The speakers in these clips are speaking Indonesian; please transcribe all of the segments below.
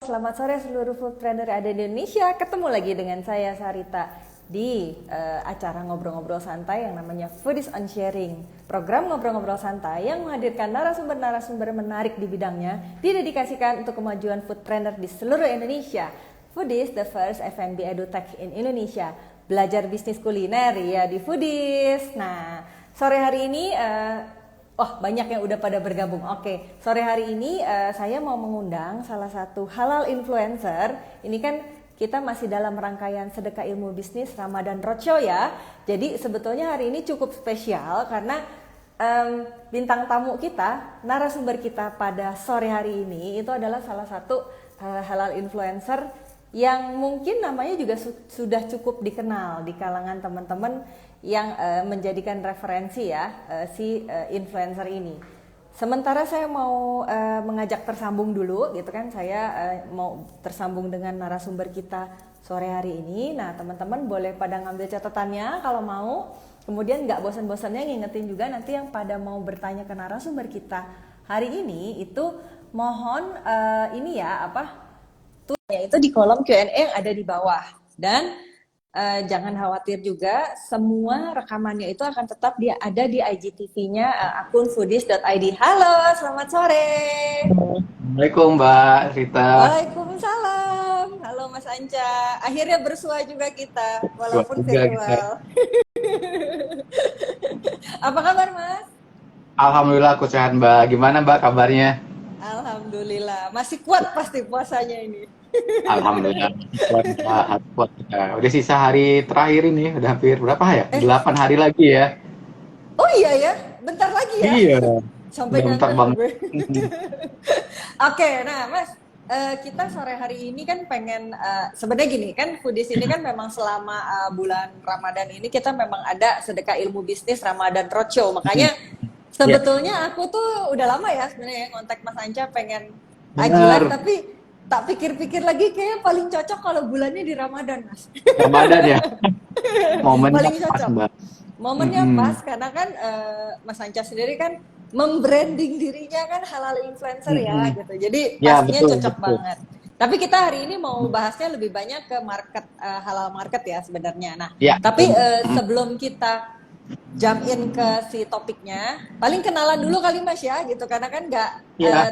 Selamat sore seluruh foodpreneur yang ada di Indonesia. Ketemu lagi dengan saya Sarita di acara ngobrol-ngobrol santai yang namanya Foodies on Sharing. Program ngobrol-ngobrol santai yang menghadirkan narasumber-narasumber menarik di bidangnya didedikasikan untuk kemajuan foodpreneur di seluruh Indonesia. Foodies, the first F&B edutech in Indonesia. Belajar bisnis kuliner ya di Foodies. Nah, sore hari ini banyak yang udah pada bergabung. Oke, sore hari ini saya mau mengundang salah satu halal influencer. Ini kan kita masih dalam rangkaian sedekah ilmu bisnis Ramadan Roadshow ya. Jadi sebetulnya hari ini cukup spesial karena bintang tamu kita, narasumber kita pada sore hari ini itu adalah salah satu halal influencer yang mungkin namanya juga sudah cukup dikenal di kalangan teman-teman yang menjadikan referensi ya si influencer ini. Sementara saya mau mengajak tersambung dulu gitu kan, saya mau tersambung dengan narasumber kita sore hari ini. Nah teman-teman boleh pada ngambil catatannya kalau mau. Kemudian nggak bosan-bosannya ngingetin juga nanti yang pada mau bertanya ke narasumber kita hari ini itu mohon ini ya itu di kolom Q&A yang ada di bawah. Dan jangan khawatir juga, semua rekamannya itu akan tetap ada di IGTV-nya akun foodies.id. Halo, selamat sore. Assalamualaikum Mbak Rita. Waalaikumsalam. Halo Mas Anca. Akhirnya bersua juga kita, walaupun virtual. Apa kabar Mas? Alhamdulillah aku sehat Mbak. Gimana Mbak kabarnya? Alhamdulillah. Masih kuat pasti puasanya ini. Alhamdulillah kuat kita. Udah sisa hari terakhir ini, udah hampir berapa ya? 8 hari lagi ya. Oh iya ya, bentar lagi ya. Iya. Sampai bentar banget. Oke, nah Mas, kita sore hari ini kan pengen sebenarnya gini kan, Foodies ini kan memang selama bulan Ramadan ini kita memang ada sedekah ilmu bisnis Ramadan Roadshow. Makanya sebetulnya aku tuh udah lama ya sebenarnya ngontak Mas Anca pengen ajuan, tapi tak pikir-pikir lagi kayak paling cocok kalau bulannya di Ramadan, Mas. Ramadan ya. Momennya paling cocok. pas, Mbak. Momennya pas karena kan Mas Anca sendiri kan membranding dirinya kan halal influencer ya gitu. Jadi pastinya cocok banget. Tapi kita hari ini mau bahasnya lebih banyak ke market halal market ya sebenarnya. Nah, tapi sebelum kita jump in ke si topiknya, paling kenalan dulu kali Mas ya gitu, karena kan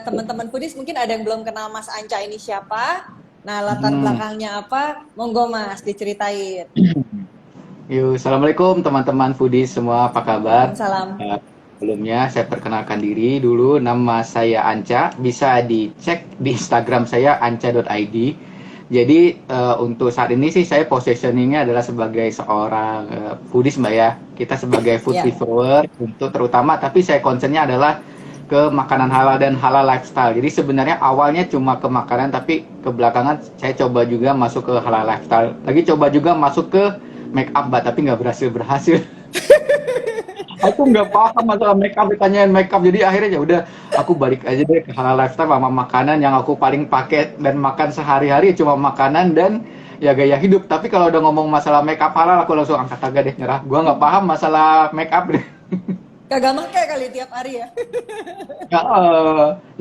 teman-teman Foodies mungkin ada yang belum kenal Mas Anca ini siapa. Nah latar belakangnya apa, monggo Mas diceritain. Yuk, assalamualaikum teman-teman Foodies semua, apa kabar? Salam. Sebelumnya saya perkenalkan diri dulu, nama saya Anca, bisa dicek di Instagram saya anca.id. Jadi untuk saat ini sih saya positioningnya adalah sebagai seorang foodies Mbak ya. Kita sebagai food reviewer untuk terutama, tapi saya concernnya adalah ke makanan halal dan halal lifestyle. Jadi sebenarnya awalnya cuma ke makanan, tapi kebelakangan saya coba juga masuk ke halal lifestyle. Lagi coba juga masuk ke make up Mbak, tapi nggak berhasil. Aku nggak paham masalah makeup, ditanyain makeup, jadi akhirnya ya udah aku balik aja deh ke halal lifestyle sama makanan yang aku paling pakai dan makan sehari-hari cuma makanan dan ya gaya hidup. Tapi kalau udah ngomong masalah makeup halal aku langsung angkat harga deh, nyerah. Gua nggak paham masalah makeup deh. Kagak make kali tiap hari ya. Ya,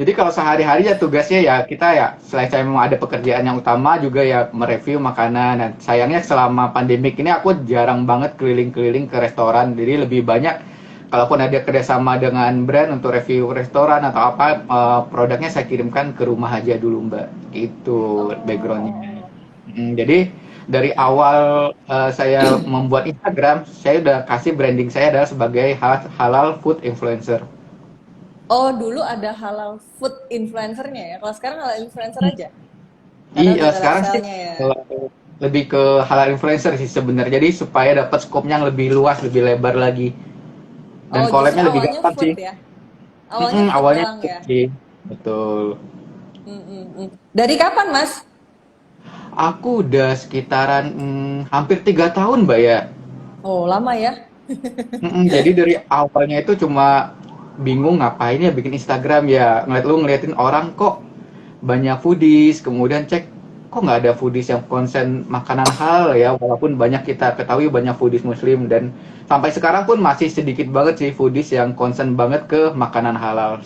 jadi kalau sehari-hari ya tugasnya ya kita ya selain saya memang ada pekerjaan yang utama juga ya mereview makanan. Dan sayangnya selama pandemik ini aku jarang banget keliling-keliling ke restoran. Jadi lebih banyak kalaupun ada kerjasama dengan brand untuk review restoran atau apa, produknya saya kirimkan ke rumah aja dulu Mbak. Itu backgroundnya. Jadi dari awal saya membuat Instagram, saya udah kasih branding saya adalah sebagai halal food influencer. Oh, dulu ada halal food influencernya ya. Kalau sekarang halal influencer aja. Iya, sekarang sih ya. lebih ke halal influencer sih sebenarnya. Jadi supaya dapat skopnya yang lebih luas, lebih lebar lagi. Dan collabnya lebih gampang sih. Ya? Awalnya food ya. Sih. Betul. Dari kapan, Mas? Aku udah sekitaran hampir 3 tahun, Mbak ya. Oh, lama ya. Jadi dari awalnya itu cuma bingung ngapain ya bikin Instagram ya, ngeliatin orang kok banyak foodies, kemudian cek kok nggak ada foodies yang konsen makanan halal ya, walaupun banyak kita ketahui banyak foodies muslim, dan sampai sekarang pun masih sedikit banget sih foodies yang konsen banget ke makanan halal.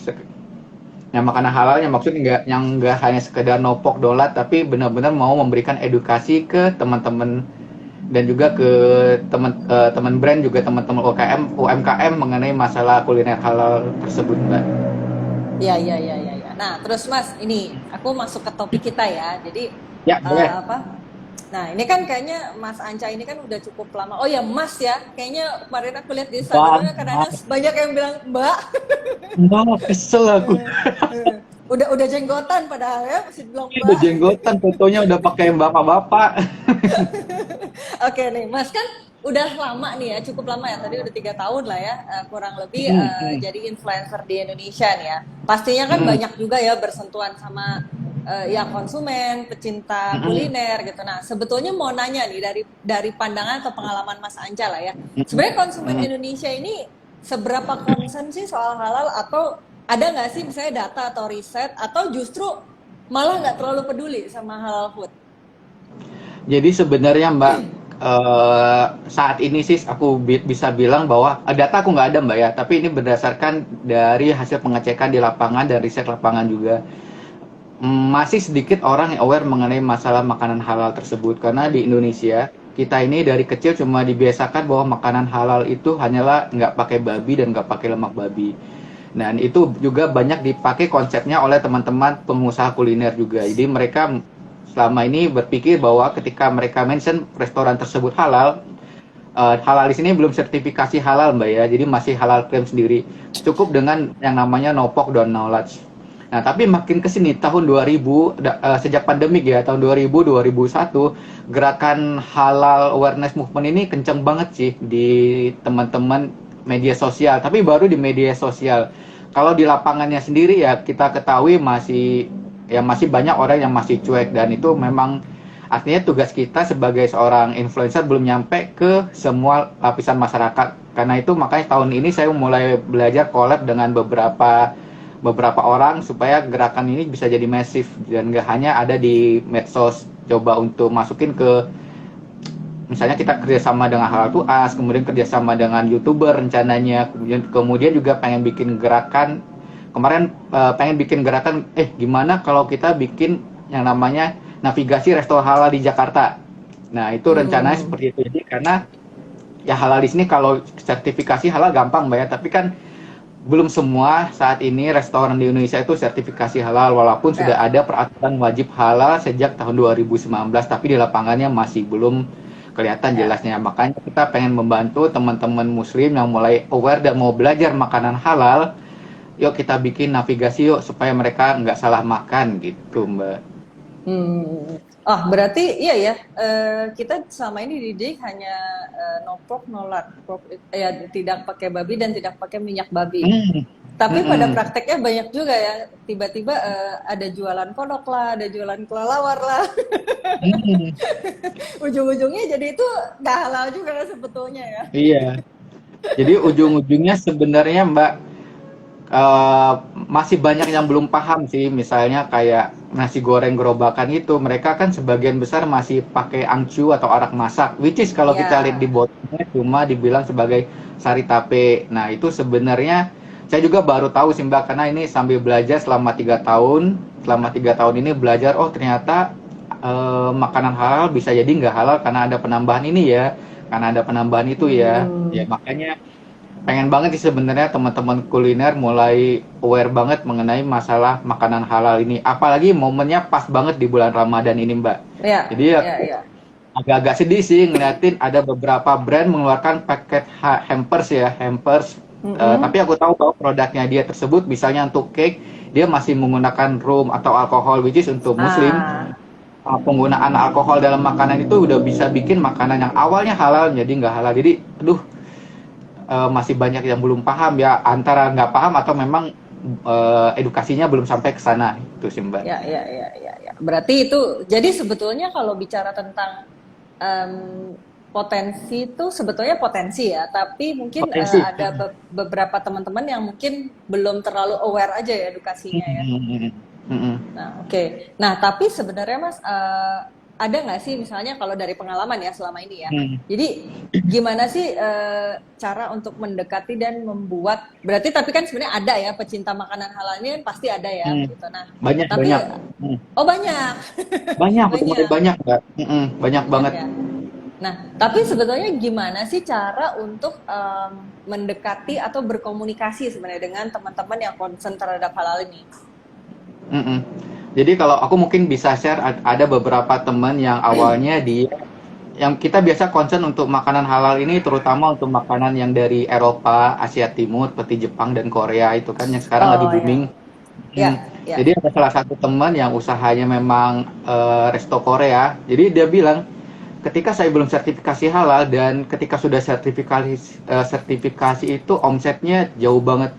Yang makanan halalnya maksudnya nggak hanya sekedar nopok dolat, tapi benar-benar mau memberikan edukasi ke teman-teman dan juga ke teman brand juga teman-teman UMKM mengenai masalah kuliner halal tersebut, Mbak. Ya, ya, ya, ya, ya. Nah, terus Mas, ini aku masuk ke topik kita ya. Jadi Ya, boleh. apa? Nah, ini kan kayaknya Mas Anca ini kan udah cukup lama. Oh ya, Mas ya. Kayaknya kemarin aku lihat di Instagramnya kadang-kadang Mbak, banyak yang bilang Mbak. Mbak, kesel aku. Udah jenggotan padahal ya masih bilang Ini udah Mbak. jenggotan, fotonya udah pakai bapak-bapak. Oke nih, Mas kan udah lama nih ya, cukup lama ya. Tadi udah 3 tahun lah ya, kurang lebih Mm, mm, jadi influencer di Indonesia nih ya. Pastinya kan mm, banyak juga ya bersentuhan sama ya konsumen, pecinta mm, kuliner gitu. Nah, sebetulnya mau nanya nih dari pandangan atau pengalaman Mas Anca lah ya. mm, Sebenarnya konsumen mm. Indonesia ini seberapa concern sih soal halal, atau ada nggak sih misalnya data atau riset, atau justru malah nggak terlalu peduli sama halal food? Jadi sebenarnya Mbak, saat ini sih aku bisa bilang bahwa data aku nggak ada Mbak ya, tapi ini berdasarkan dari hasil pengecekan di lapangan dan riset lapangan juga. Masih sedikit orang yang aware mengenai masalah makanan halal tersebut karena di Indonesia kita ini dari kecil cuma dibiasakan bahwa makanan halal itu hanyalah nggak pakai babi dan nggak pakai lemak babi. Dan itu juga banyak dipakai konsepnya oleh teman-teman pengusaha kuliner juga. Jadi mereka selama ini berpikir bahwa ketika mereka mention restoran tersebut halal, halal di sini belum sertifikasi halal Mbak ya, jadi masih halal klaim sendiri. Cukup dengan yang namanya no pork dan no lard. Nah, tapi makin ke sini tahun 2000 sejak pandemik ya, tahun 2000 2001 gerakan halal awareness movement ini kenceng banget sih di teman-teman media sosial, tapi baru di media sosial. Kalau di lapangannya sendiri ya kita ketahui masih banyak orang yang masih cuek dan itu memang artinya tugas kita sebagai seorang influencer belum nyampe ke semua lapisan masyarakat. Karena itu makanya tahun ini saya mulai belajar collab dengan beberapa orang supaya gerakan ini bisa jadi masif dan nggak hanya ada di medsos. Coba untuk masukin ke misalnya kita kerjasama dengan Halal Tuas, kemudian kerjasama dengan YouTuber rencananya, kemudian juga pengen bikin gerakan kemarin pengen bikin gerakan gimana kalau kita bikin yang namanya navigasi restoran halal di Jakarta. Nah itu rencananya Hmm. seperti itu. Jadi karena ya halal di sini kalau sertifikasi halal gampang Mbak ya, tapi kan belum semua saat ini restoran di Indonesia itu sertifikasi halal walaupun sudah Ya. ada peraturan wajib halal sejak tahun 2019 tapi di lapangannya masih belum kelihatan Ya. jelasnya. Makanya kita pengen membantu teman-teman muslim yang mulai aware dan mau belajar makanan halal. Yuk kita bikin navigasi yuk supaya mereka nggak salah makan gitu Mbak. Hmm. Ah, berarti iya ya. Kita selama ini dididik hanya no pork, no lard. Ya, tidak pakai babi dan tidak pakai minyak babi. Hmm. Tapi pada Mm-mm. prakteknya banyak juga ya. Tiba-tiba ada jualan kodok lah, ada jualan kelelawar lah. Mm. Ujung-ujungnya jadi itu nggak halal juga kan sebetulnya ya. Iya. Jadi ujung-ujungnya sebenarnya Mbak masih banyak yang belum paham sih, misalnya kayak nasi goreng gerobakan itu, mereka kan sebagian besar masih pakai angcu atau arak masak, which is kalau kita lihat di Ya. botolnya cuma dibilang sebagai sari tape. Nah itu sebenarnya saya juga baru tahu sih Mbak, karena ini sambil belajar selama 3 tahun ini belajar, oh ternyata makanan halal bisa jadi nggak halal karena ada penambahan ini ya, karena ada penambahan itu ya, ya Hmm. makanya pengen banget sih sebenarnya teman-teman kuliner mulai aware banget mengenai masalah makanan halal ini. Apalagi momennya pas banget di bulan Ramadan ini, Mbak. Ya, Jadi ya, aku ya. agak-agak sedih sih ngeliatin ada beberapa brand mengeluarkan paket hampers ya, hampers. Tapi Mm-mm. aku tahu bahwa produknya dia tersebut, misalnya untuk cake, dia masih menggunakan rum atau alkohol, which is untuk muslim. Ah, Penggunaan alkohol dalam makanan itu udah bisa bikin makanan yang awalnya halal jadi nggak halal. Jadi, aduh, masih banyak yang belum paham ya, antara nggak paham atau memang edukasinya belum sampai ke sana itu sih Mbak. ya, ya, ya, ya, ya. Berarti itu, jadi sebetulnya kalau bicara tentang em, potensi itu sebetulnya potensi ya, tapi mungkin Potensi. ada beberapa teman-teman yang mungkin belum terlalu aware aja ya edukasinya ya. Mm-mm. Mm-mm. Nah, oke. Nah, tapi sebenarnya Mas, ada nggak sih misalnya kalau dari pengalaman ya selama ini ya. Hmm. Jadi gimana sih cara untuk mendekati dan membuat berarti tapi kan sebenarnya ada ya pecinta makanan halal ini pasti ada ya Hmm. begitu. Nah, Banyak, tapi banyak. Hmm. oh banyak. Banyak, udah mulai Banyak. banyak, Mbak. Banyak Banyak banget. ya. Nah, tapi sebetulnya gimana sih cara untuk mendekati atau berkomunikasi sebenarnya dengan teman-teman yang concern terhadap halal ini? Mm-mm. Jadi kalau aku mungkin bisa share ada beberapa teman yang awalnya yang kita biasa concern untuk makanan halal ini terutama untuk makanan yang dari Eropa, Asia Timur seperti Jepang dan Korea itu kan yang sekarang lagi Oh ya, booming. ya, Hmm. ya. Jadi ada salah satu teman yang usahanya memang resto Korea. Jadi dia bilang ketika saya belum sertifikasi halal dan ketika sudah sertifikasi itu omsetnya jauh banget.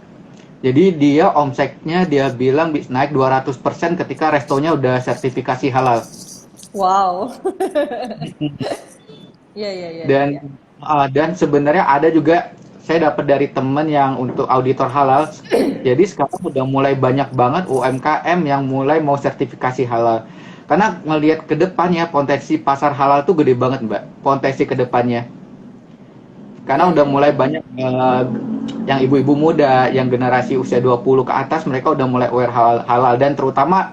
Jadi dia omsetnya dia bilang bisa naik 200% ketika restonya udah sertifikasi halal. Wow. Ya, ya, ya, ya, Dan ya. dan sebenarnya ada juga saya dapat dari temen yang untuk auditor halal. Jadi sekarang udah mulai banyak banget UMKM yang mulai mau sertifikasi halal. Karena ngelihat ke depannya potensi pasar halal tuh gede banget, Mbak. Potensi ke depannya. Karena Ya, udah ya, ya. mulai banyak yang ibu-ibu muda, yang generasi usia 20 ke atas mereka udah mulai aware halal dan terutama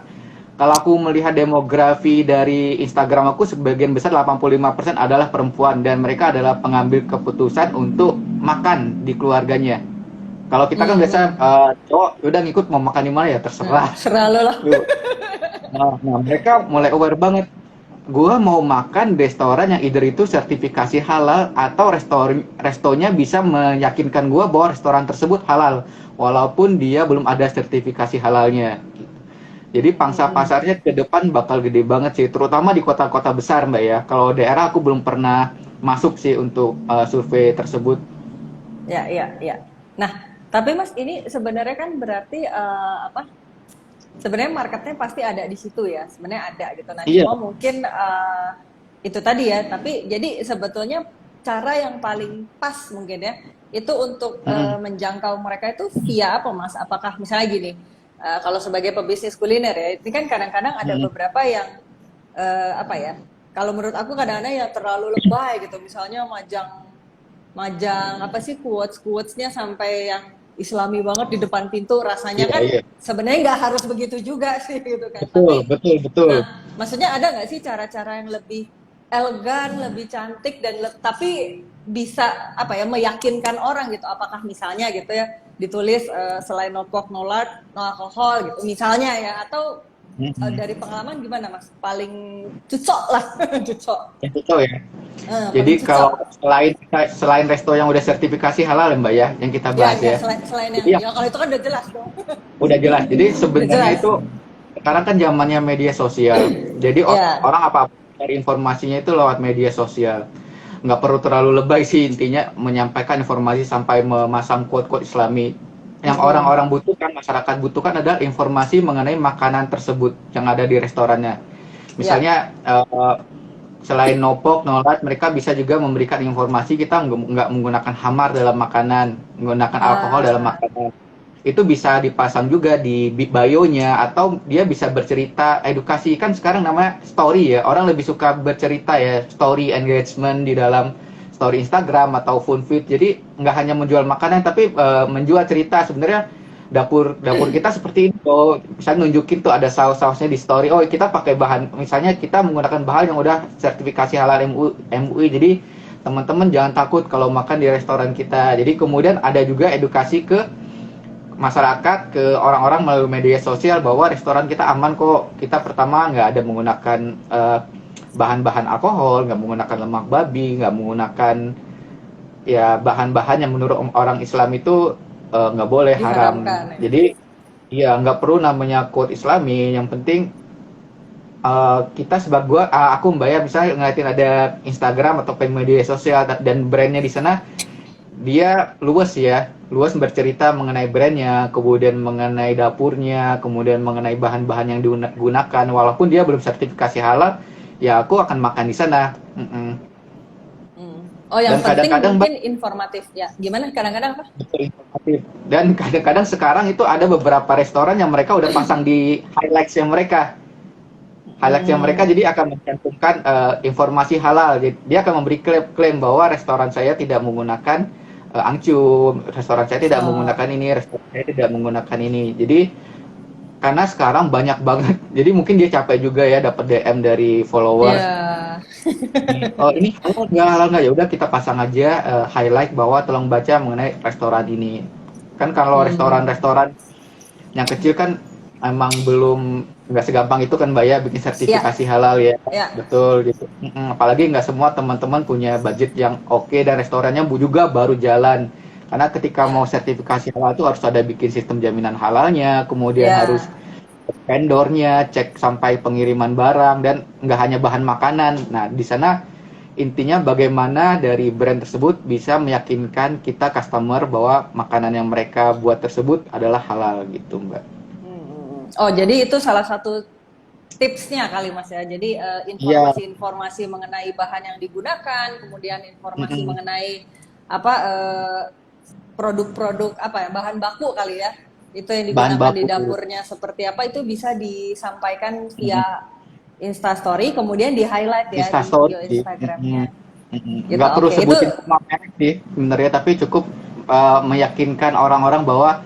kalau aku melihat demografi dari Instagram aku sebagian besar 85% adalah perempuan dan mereka adalah pengambil keputusan untuk makan di keluarganya. Kalau kita kan biasa Hmm. cowok udah ngikut mau makan di mana ya Nah, terserah. serah lo lah. Yuk. Nah, mereka mulai aware banget. Gua mau makan di restoran yang either itu sertifikasi halal atau restonya bisa meyakinkan gua bahwa restoran tersebut halal walaupun dia belum ada sertifikasi halalnya. Jadi pangsa Hmm. pasarnya ke depan bakal gede banget sih, terutama di kota-kota besar, Mbak ya. Kalau daerah aku belum pernah masuk sih untuk survei tersebut. Ya, ya, ya. Nah, tapi Mas ini sebenarnya kan berarti apa? Sebenarnya marketnya pasti ada di situ ya. Sebenarnya ada gitu. Nah, Iya. cuma mungkin itu tadi ya. Tapi jadi sebetulnya cara yang paling pas mungkin ya itu untuk Mm-mm. menjangkau mereka itu via apa Mas? Apakah misalnya gini, kalau sebagai pebisnis kuliner ya, ini kan kadang-kadang ada Mm-mm. beberapa yang apa ya? Kalau menurut aku kadang-kadang ya terlalu lebay gitu. Misalnya majang majang apa sih quotes-quotesnya sampai yang Islami banget di depan pintu rasanya Iya, kan iya. sebenarnya nggak harus begitu juga sih gitu kan Betul, tapi betul, betul. nah maksudnya ada nggak sih cara-cara yang lebih elegan lebih cantik dan tapi bisa apa ya meyakinkan orang gitu apakah misalnya gitu ya ditulis selain no pork no lard no alcohol gitu misalnya ya atau Mm-mm. dari pengalaman gimana mas paling cocok lah cocok Yang betul ya. Jadi paling kalau cocok. selain resto yang udah sertifikasi halal ya, Mbak ya, yang kita Ya, bahas ya, ya. selain yang Jadi yang ya kalau itu kan udah jelas dong. udah jelas. Jadi Udah sebenarnya jelas. itu sekarang kan zamannya media sosial. Jadi Ya, orang apa cari informasinya itu lewat media sosial. Nggak perlu terlalu lebay sih intinya menyampaikan informasi sampai memasang quote-quote Islami. Yang mm-mm. orang-orang butuhkan, masyarakat butuhkan adalah informasi mengenai makanan tersebut yang ada di restorannya. Ya, Misalnya selain nopok, nolat, mereka bisa juga memberikan informasi kita nggak menggunakan hamar dalam makanan, menggunakan alkohol dalam ah, makanan. Itu bisa dipasang juga di bio-nya atau dia bisa bercerita edukasi kan sekarang namanya story ya orang lebih suka bercerita ya story engagement di dalam story Instagram atau phone feed jadi nggak hanya menjual makanan tapi menjual cerita sebenarnya dapur dapur kita seperti itu misalnya nunjukin tuh ada saus-sausnya di story oh kita pakai bahan misalnya kita menggunakan bahan yang udah sertifikasi halal MUI jadi teman-teman jangan takut kalau makan di restoran kita jadi kemudian ada juga edukasi ke masyarakat ke orang-orang melalui media sosial bahwa restoran kita aman kok kita pertama nggak ada menggunakan bahan-bahan alkohol nggak menggunakan lemak babi nggak menggunakan ya bahan-bahan yang menurut orang Islam itu nggak boleh haram diharamkan ya. jadi ya nggak perlu namanya quote Islami yang penting kita sebagai aku mbak ya misalnya ngeliatin ada Instagram atau media sosial dan brandnya di sana dia luas bercerita mengenai brandnya, kemudian mengenai dapurnya, kemudian mengenai bahan-bahan yang digunakan. Walaupun dia belum sertifikasi halal, ya aku akan makan di sana. Hmm. Oh, yang Dan penting kadang-kadang mungkin informatif ya. Gimana kadang-kadang apa? betul informatif. Dan kadang-kadang sekarang itu ada beberapa restoran yang mereka udah pasang di highlights yang mereka. Highlightnya mereka jadi akan mencantumkan informasi halal. Jadi, dia akan memberi klaim bahwa restoran saya tidak menggunakan angcum, restoran saya tidak menggunakan ini, restoran saya tidak menggunakan ini. Jadi karena sekarang banyak banget, jadi mungkin dia capek juga ya dapat DM dari followers. Oh ini halal nggak, ya udah kita pasang aja highlight bahwa tolong baca mengenai restoran ini. Kan kalau restoran-restoran yang kecil kan emang belum nggak segampang itu kan Mbak ya bikin sertifikasi halal ya. Betul gitu. Apalagi nggak semua teman-teman punya budget yang oke dan restorannya juga baru jalan. Karena ketika mau sertifikasi halal itu harus ada bikin sistem jaminan halalnya, kemudian harus vendornya, cek sampai pengiriman barang, dan nggak hanya bahan makanan. Nah, di sana intinya bagaimana dari brand tersebut bisa meyakinkan kita customer bahwa makanan yang mereka buat tersebut adalah halal gitu, Mbak. Oh, jadi itu salah satu tipsnya kali Mas ya. Jadi informasi-informasi mengenai bahan yang digunakan, kemudian informasi mengenai apa produk-produk apa ya, bahan baku kali ya. Itu yang digunakan di dapurnya seperti apa, itu bisa disampaikan via Instastory, kemudian di highlight ya di bio Instagramnya. Gitu, nggak perlu sebutin nama merek sih sebenarnya, tapi cukup meyakinkan orang-orang bahwa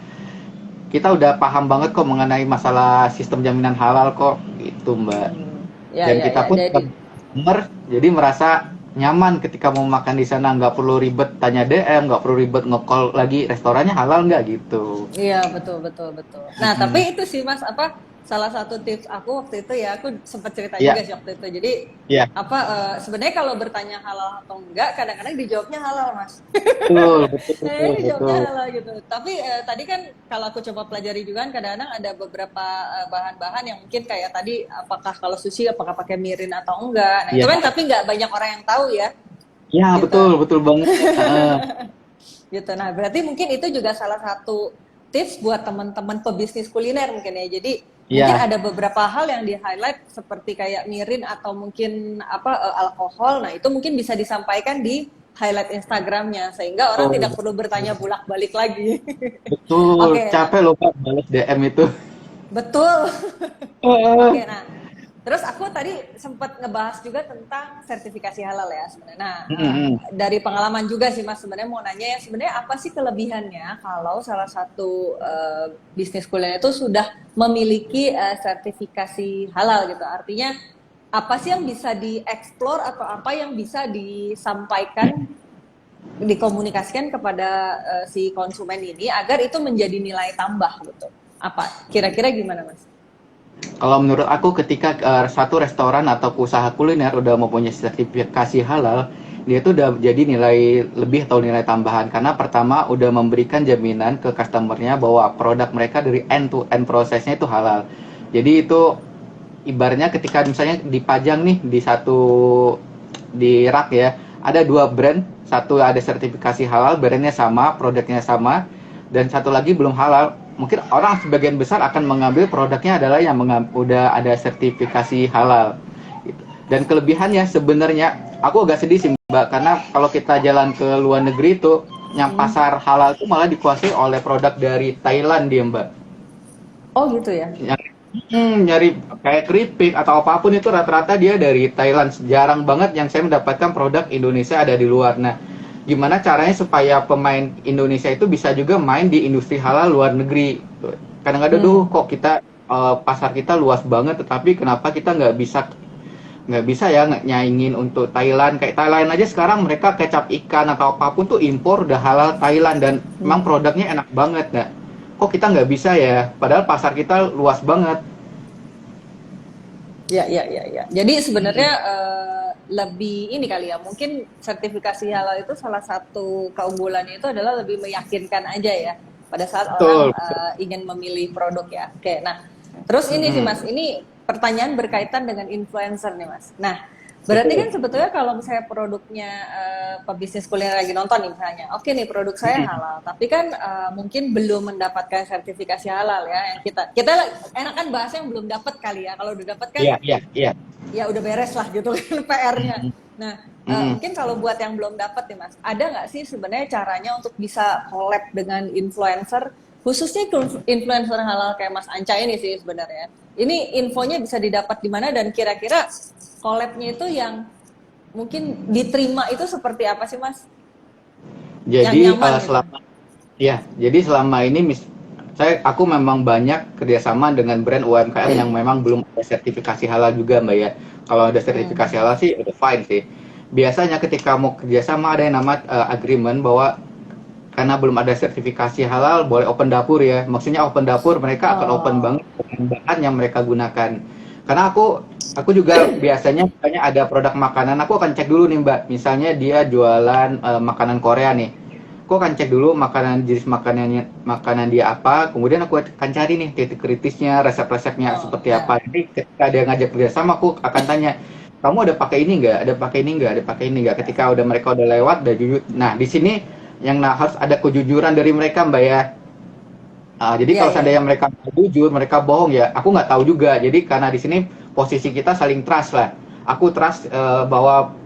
kita udah paham banget kok mengenai masalah sistem jaminan halal kok, gitu Mbak. Dan kita pun customer jadi merasa nyaman ketika mau makan di sana, nggak perlu ribet tanya DM, nggak perlu ribet nge-call lagi restorannya halal nggak gitu. Iya betul. Nah tapi itu sih Mas, apa salah satu tips aku waktu itu ya, aku sempat cerita juga sih waktu itu. Jadi sebenarnya kalau bertanya halal atau enggak, kadang-kadang dijawabnya halal Mas. Betul. Dijawabnya halal gitu. Tapi tadi kan kalau aku coba pelajari juga kan, kadang-kadang ada beberapa bahan-bahan yang mungkin kayak tadi, apakah kalau sushi apakah pakai mirin atau enggak. Nah itu kan tapi nggak banyak orang yang tahu ya. Iya gitu. betul banget. Gitu. Nah berarti mungkin itu juga salah satu tips buat teman-teman pebisnis kuliner mungkin ya. Jadi mungkin ada beberapa hal yang di highlight seperti kayak mirin atau mungkin alkohol. Nah itu mungkin bisa disampaikan di highlight Instagramnya sehingga orang tidak perlu bertanya bolak-balik lagi. Betul. Capek loh Pak balas DM itu. Betul. Oke, nah terus aku tadi sempat ngebahas juga tentang sertifikasi halal ya sebenarnya. Nah, dari pengalaman juga sih Mas, sebenarnya mau nanya ya, sebenarnya apa sih kelebihannya kalau salah satu bisnis kuliner itu sudah memiliki sertifikasi halal gitu? Artinya apa sih yang bisa dieksplor atau apa yang bisa disampaikan, dikomunikasikan kepada si konsumen ini agar itu menjadi nilai tambah gitu? Apa? Kira-kira gimana Mas? Kalau menurut aku ketika satu restoran atau usaha kuliner udah mempunyai sertifikasi halal, dia itu udah jadi nilai lebih atau nilai tambahan. Karena pertama udah memberikan jaminan ke customernya bahwa produk mereka dari end to end prosesnya itu halal. Jadi itu ibaratnya ketika misalnya dipajang nih di rak ya, ada dua brand, satu ada sertifikasi halal, brandnya sama, produknya sama, dan satu lagi belum halal. Mungkin orang sebagian besar akan mengambil produknya adalah yang udah ada sertifikasi halal. Dan kelebihannya sebenarnya, aku agak sedih sih Mbak, karena kalau kita jalan ke luar negeri itu, yang pasar halal itu malah dikuasai oleh produk dari Thailand dia Mbak. Oh gitu ya? Nyari kayak keripik atau apapun itu rata-rata dia dari Thailand. Jarang banget yang saya mendapatkan produk Indonesia ada di luar. Nah, gimana caranya supaya pemain Indonesia itu bisa juga main di industri halal luar negeri? Kadang-kadang kok kita pasar kita luas banget, tetapi kenapa kita nggak bisa ya nyaingin untuk Thailand? Kayak Thailand aja sekarang mereka kecap ikan atau apapun tuh impor udah halal Thailand dan memang produknya enak banget. Nah, kok kita nggak bisa ya? Padahal pasar kita luas banget. Ya. Jadi sebenarnya lebih ini kali ya, mungkin sertifikasi halal itu salah satu keunggulannya itu adalah lebih meyakinkan aja ya pada saat orang ingin memilih produk ya. Oke, nah terus ini sih Mas, ini pertanyaan berkaitan dengan influencer nih Mas. Nah berarti kan sebetulnya kalau misalnya produknya pebisnis kuliner lagi nonton nih misalnya, oke nih produk saya halal, tapi kan mungkin belum mendapatkan sertifikasi halal ya. Yang kita enakan bahasnya yang belum dapat kali ya. Kalau udah dapat kan ya udah beres lah gitu kan PR-nya. Nah mungkin kalau buat yang belum dapat nih Mas, ada nggak sih sebenarnya caranya untuk bisa collab dengan influencer khususnya influencer halal kayak Mas Anca ini sih sebenarnya. Ini infonya bisa didapat di mana dan kira-kira collab-nya itu yang mungkin diterima itu seperti apa sih Mas? Jadi Yang nyaman gitu. selama ini aku memang banyak kerjasama dengan brand UMKM yang memang belum ada sertifikasi halal juga Mbak ya. Kalau ada sertifikasi halal sih udah fine sih. Biasanya ketika mau kerjasama ada yang nama agreement bahwa karena belum ada sertifikasi halal boleh open dapur ya. Maksudnya open dapur mereka akan open banget dengan bahan yang mereka gunakan. Karena aku juga biasanya misalnya ada produk makanan, aku akan cek dulu nih Mbak. Misalnya dia jualan makanan Korea nih. Aku akan cek dulu jenis makanan dia apa, kemudian aku akan cari nih titik kritisnya, resep-resepnya seperti apa. Jadi ketika dia ngajak kerjasama, aku akan tanya, kamu ada pakai ini nggak? Ada pakai ini nggak? Ada pakai ini nggak? Ketika mereka udah lewat, udah jujur. Nah di sini yang harus ada kejujuran dari mereka Mbak ya. Jadi kalau seandainya mereka jujur, mereka bohong ya, aku nggak tahu juga. Jadi karena di sini posisi kita saling trust lah. Aku trust bahwa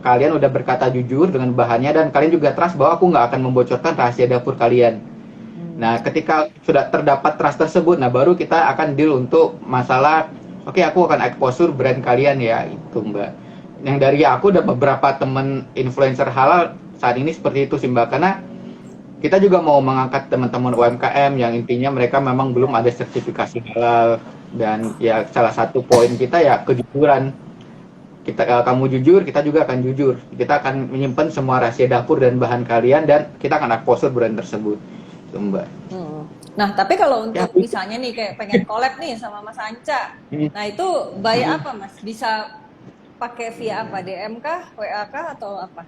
kalian udah berkata jujur dengan bahannya dan kalian juga trust bahwa aku nggak akan membocorkan rahasia dapur kalian. Nah, ketika sudah terdapat trust tersebut, nah baru kita akan deal untuk masalah, oke, aku akan exposure brand kalian ya, itu Mbak. Yang dari aku ada beberapa teman influencer halal saat ini seperti itu sih Mbak, karena kita juga mau mengangkat teman-teman UMKM yang intinya mereka memang belum ada sertifikasi halal dan ya salah satu poin kita ya kejujuran. Kamu jujur, kita juga akan jujur. Kita akan menyimpan semua rahasia dapur dan bahan kalian dan kita akan exposure brand tersebut. Itu Mbak. Nah, tapi kalau untuk misalnya nih kayak pengen collab nih sama Mas Anca. Nah, itu by apa Mas? Bisa pakai via apa? DM kah? WA kah atau apa?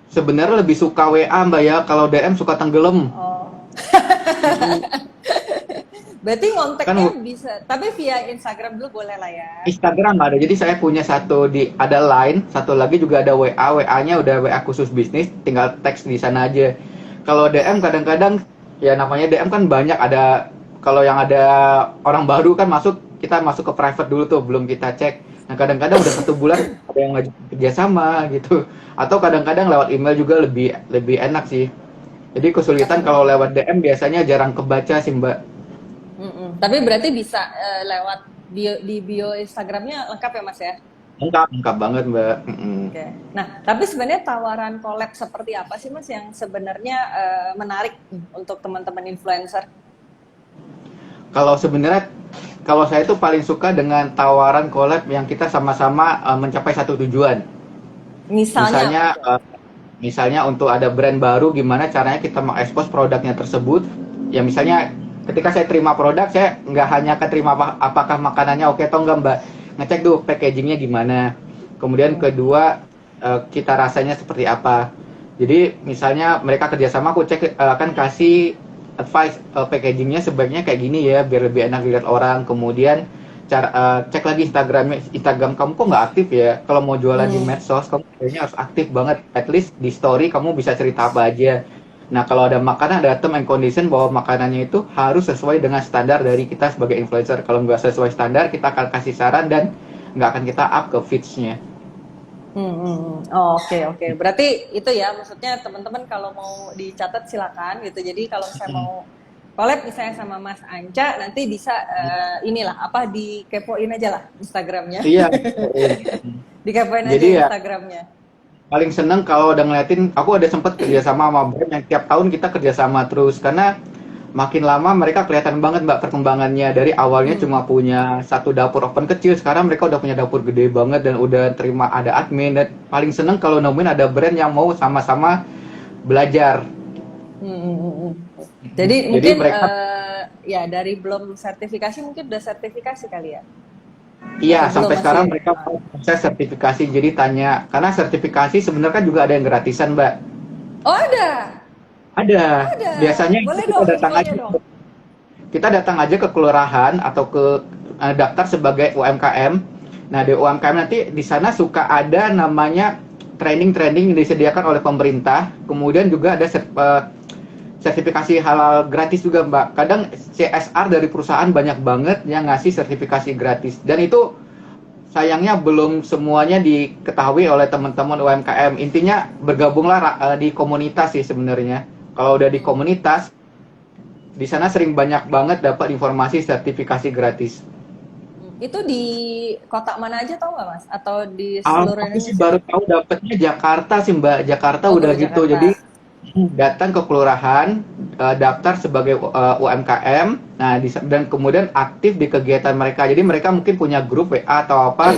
Sebenarnya lebih suka WA Mbak ya, kalau DM suka tenggelam. Berarti ngonteknya bisa, tapi via Instagram dulu boleh lah ya. Instagram ada, jadi saya punya ada Line, satu lagi juga ada WA, WA-nya udah WA khusus bisnis, tinggal teks di sana aja. Kalau DM kadang-kadang, ya namanya DM kan banyak ada, kalau yang ada orang baru kan kita masuk ke private dulu tuh, belum kita cek. Nah kadang-kadang udah 1 bulan ada yang ngajak kerjasama gitu, atau kadang-kadang lewat email juga lebih enak sih. Jadi kesulitan kalau lewat DM biasanya jarang kebaca sih Mbak. Tapi berarti bisa lewat di bio Instagramnya lengkap ya Mas ya? Lengkap banget Mbak. Oke. Nah, tapi sebenarnya tawaran collab seperti apa sih Mas yang sebenarnya menarik untuk teman-teman influencer? Kalau saya itu paling suka dengan tawaran collab yang kita sama-sama mencapai satu tujuan. Misalnya untuk ada brand baru, gimana caranya kita mengekspos produknya tersebut. Ya misalnya ketika saya terima produk, saya nggak hanya keterima apakah makanannya oke atau enggak Mbak. Ngecek dulu packagingnya gimana. Kemudian kedua, kita rasanya seperti apa. Jadi misalnya mereka kerjasama, aku akan kasih advice packagingnya sebaiknya kayak gini ya, biar lebih enak dilihat orang. Kemudian cek lagi Instagram kamu kok nggak aktif ya. Kalau mau jualan di medsos, kamu kayaknya harus aktif banget. At least di story kamu bisa cerita apa aja. Nah, kalau ada makanan, ada term and condition bahwa makanannya itu harus sesuai dengan standar dari kita sebagai influencer. Kalau nggak sesuai standar, kita akan kasih saran dan nggak akan kita up ke feeds-nya. Oke. Berarti itu ya, maksudnya teman-teman kalau mau dicatat silakan gitu. Jadi kalau saya mau collab misalnya sama Mas Anca, nanti bisa dikepoin aja lah Instagramnya. Iya. Dikepoin aja Instagramnya. Paling seneng kalau udah ngeliatin, aku ada sempat kerjasama sama brand yang tiap tahun kita kerjasama terus, karena makin lama mereka kelihatan banget Mbak perkembangannya. Dari awalnya cuma punya satu dapur open kecil, sekarang mereka udah punya dapur gede banget dan udah terima ada admin. Dan paling seneng kalau nemuin ada brand yang mau sama-sama belajar. Jadi mungkin mereka, ya dari belum sertifikasi mungkin udah sertifikasi kali ya? Iya, sampai sekarang mereka proses sertifikasi. Jadi tanya, karena sertifikasi sebenarnya juga ada yang gratisan Mbak. Oh ada? Ada. Biasanya kita datang aja ke kelurahan atau ke daftar sebagai UMKM. Nah di UMKM nanti di sana suka ada namanya training yang disediakan oleh pemerintah. Kemudian juga ada sertifikasi halal gratis juga Mbak. Kadang CSR dari perusahaan banyak banget yang ngasih sertifikasi gratis. Dan itu sayangnya belum semuanya diketahui oleh teman-teman UMKM. Intinya bergabunglah di komunitas sih sebenarnya. Kalau udah di komunitas, Di sana sering banyak banget dapat informasi sertifikasi gratis. Itu di kota mana aja tahu nggak Mas? Atau di seluruh Aku sih Indonesia? baru tahu dapetnya Jakarta sih Mbak. Jakarta Oh, udah baru gitu. Jadi Jakarta. datang ke kelurahan, daftar sebagai UMKM, nah dan kemudian aktif di kegiatan mereka. Jadi mereka mungkin punya grup WA atau apa.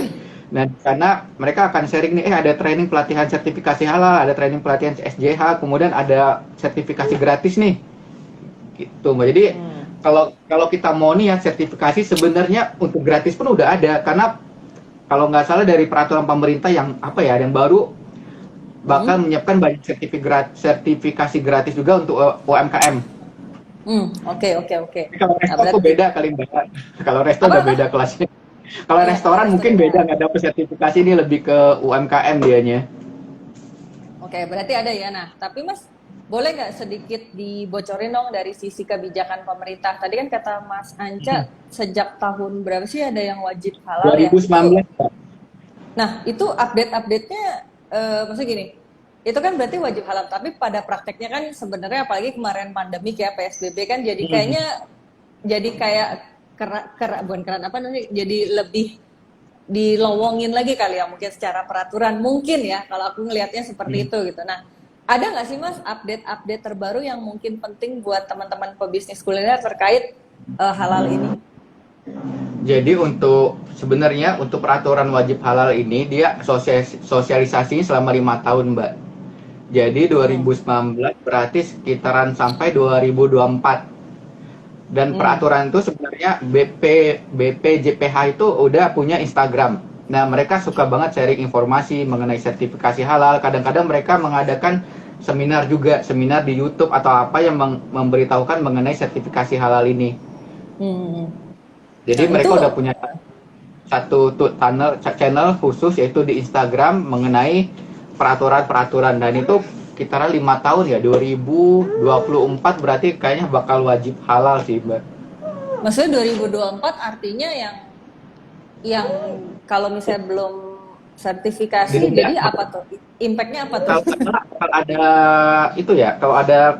Nah, di sana mereka akan sharing nih, ada training pelatihan sertifikasi halal, ada training pelatihan SJH, kemudian ada sertifikasi gratis nih. Gitu, Mbak. Jadi kalau kalau kita mau nih ya sertifikasi sebenarnya untuk gratis pun udah ada karena kalau nggak salah dari peraturan pemerintah yang apa ya yang baru bakal menyiapkan banyak sertifikasi gratis juga untuk UMKM. Oke, oke, oke. Kalau Nah, resto tuh berarti beda kali Mbak. Kalau resto apa udah apa? beda kelasnya. Kalau Iya, kalau restoran resto mungkin beda. beda nggak dapet sertifikasi ini lebih ke UMKM dianya. Oke, berarti ada ya. Nah, tapi Mas, boleh nggak sedikit dibocorin dong dari sisi kebijakan pemerintah? Tadi kan kata Mas Anca, sejak tahun berapa sih ada yang wajib halal ya? 2019 Mbak. Nah, itu update-update-nya, maksudnya gini, itu kan berarti wajib halal, tapi pada prakteknya kan sebenarnya apalagi kemarin pandemik ya, PSBB kan jadi kayaknya, jadi kayak bukan keran apa namanya, jadi lebih dilowongin lagi kali ya mungkin secara peraturan mungkin ya kalau aku ngelihatnya seperti itu gitu. Nah, ada nggak sih Mas update-update terbaru yang mungkin penting buat teman-teman pebisnis kuliner terkait halal ini? Jadi untuk sebenarnya untuk peraturan wajib halal ini dia sosialisasinya selama 5 tahun Mbak. Jadi Hmm. 2019 berarti sekitaran sampai 2024. Dan Hmm. peraturan itu sebenarnya BPJPH itu udah punya Instagram. Nah, mereka suka banget sharing informasi mengenai sertifikasi halal. Kadang-kadang mereka mengadakan seminar juga, seminar di YouTube atau apa yang memberitahukan mengenai sertifikasi halal ini. Hmm. Jadi Nah itu mereka udah punya satu channel khusus yaitu di Instagram mengenai peraturan-peraturan dan itu sekitaran 5 tahun ya 2024 berarti kayaknya bakal wajib halal sih Mbak. maksudnya 2024 artinya yang kalau misalnya belum sertifikasi, Jadi jadi apa tuh? Impactnya apa tuh? kalau kalau ada itu ya kalau ada